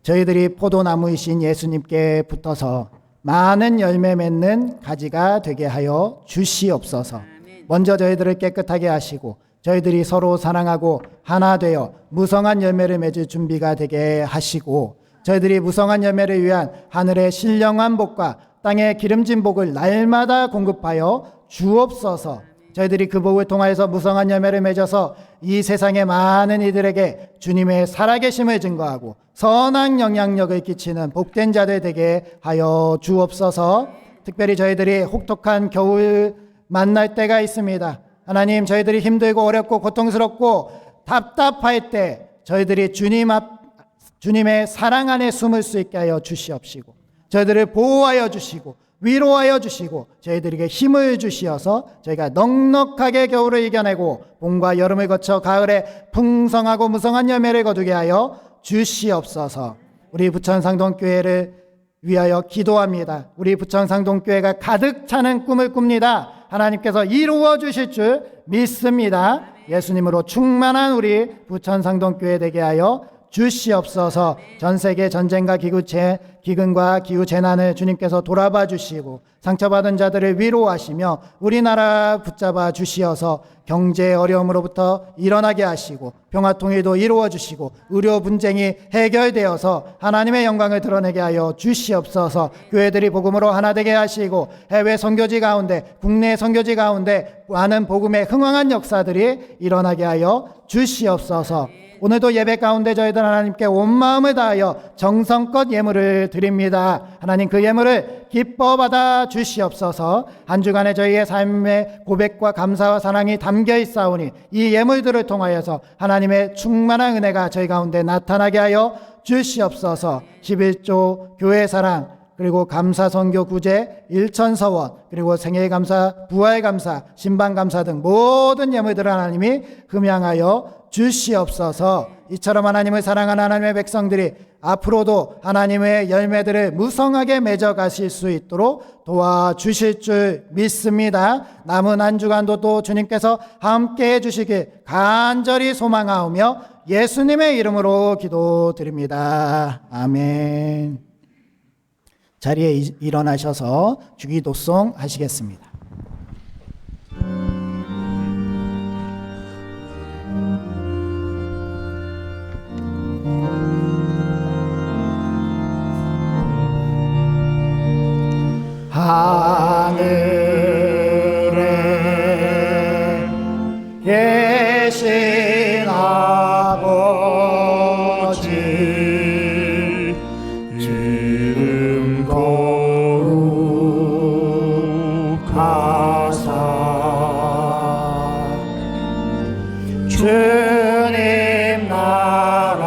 저희들이 포도나무이신 예수님께 붙어서 많은 열매 맺는 가지가 되게 하여 주시옵소서. 먼저 저희들을 깨끗하게 하시고 저희들이 서로 사랑하고 하나 되어 무성한 열매를 맺을 준비가 되게 하시고, 저희들이 무성한 열매를 위한 하늘의 신령한 복과 땅의 기름진 복을 날마다 공급하여 주옵소서. 저희들이 그 복을 통하여서 무성한 열매를 맺어서 이 세상의 많은 이들에게 주님의 살아계심을 증거하고 선한 영향력을 끼치는 복된 자들 되게 하여 주옵소서. 특별히 저희들이 혹독한 겨울 만날 때가 있습니다. 하나님, 저희들이 힘들고 어렵고 고통스럽고 답답할 때 저희들이 주님의 사랑 안에 숨을 수 있게 하여 주시옵시고, 저희들을 보호하여 주시고 위로하여 주시고 저희들에게 힘을 주시어서 저희가 넉넉하게 겨울을 이겨내고 봄과 여름을 거쳐 가을에 풍성하고 무성한 열매를 거두게 하여 주시옵소서. 우리 부천상동교회를 위하여 기도합니다. 우리 부천상동교회가 가득 차는 꿈을 꿉니다. 하나님께서 이루어 주실 줄 믿습니다. 예수님으로 충만한 우리 부천상동교회 되게 하여 주시옵소서. 전 세계 전쟁과 기근과 기후 재난을 주님께서 돌아봐 주시고 상처받은 자들을 위로하시며 우리나라 붙잡아 주시어서 경제 어려움으로부터 일어나게 하시고 평화 통일도 이루어 주시고 의료 분쟁이 해결되어서 하나님의 영광을 드러내게 하여 주시옵소서. 교회들이 복음으로 하나 되게 하시고 해외 선교지 가운데 국내 선교지 가운데 많은 복음의 흥황한 역사들이 일어나게 하여 주시옵소서. 오늘도 예배 가운데 저희들 하나님께 온 마음을 다하여 정성껏 예물을 드립니다. 하나님, 그 예물을 기뻐 받아 주시옵소서. 한 주간의 저희의 삶의 고백과 감사와 사랑이 담겨 있사오니 이 예물들을 통하여서 하나님의 충만한 은혜가 저희 가운데 나타나게 하여 주시옵소서. 11조 교회 사랑, 그리고 감사 선교 구제, 일천서원, 그리고 생일감사, 부활감사, 신방감사 등 모든 예물들을 하나님이 흠양하여 주시옵소서. 이처럼 하나님을 사랑하는 하나님의 백성들이 앞으로도 하나님의 열매들을 무성하게 맺어가실 수 있도록 도와주실 줄 믿습니다. 남은 한 주간도 또 주님께서 함께 해주시길 간절히 소망하오며 예수님의 이름으로 기도드립니다. 아멘. 자리에 일어나셔서 주기도송 하시겠습니다. 하늘에 계신 아버지 이름 거룩하사 주님 나라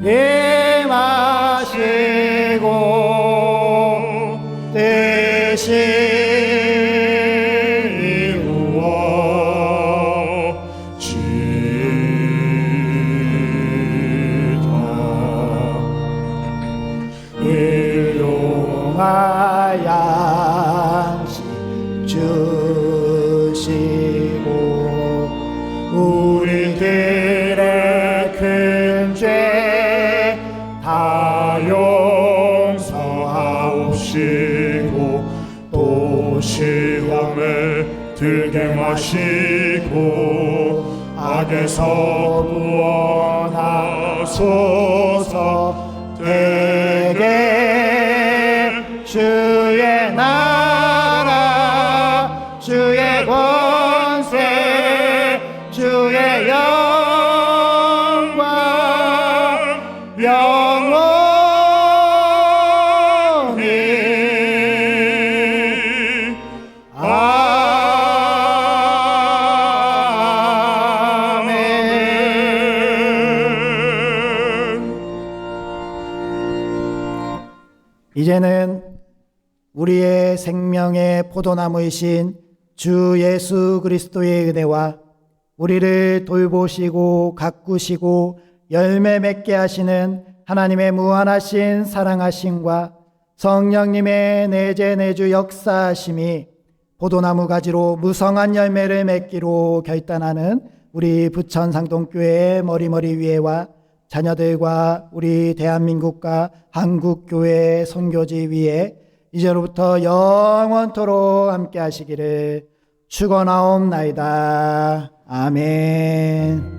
임하시고 뜻이 양식 주시고 우리들의 큰 죄 다 용서하옵시고 또 시험에 들게 마시고 악에서 구원하소서. 대개 주의 나라 주의 권세 주의 영광 영원히 아멘. 이제는 우리의 생명의 포도나무이신 주 예수 그리스도의 은혜와 우리를 돌보시고 가꾸시고 열매 맺게 하시는 하나님의 무한하신 사랑하심과 성령님의 내재 내주 역사하심이 포도나무 가지로 무성한 열매를 맺기로 결단하는 우리 부천상동교회의 머리머리 위에와 자녀들과 우리 대한민국과 한국교회 선교지 위에 이제로부터 영원토록 함께 하시기를 축원하옵나이다. 아멘.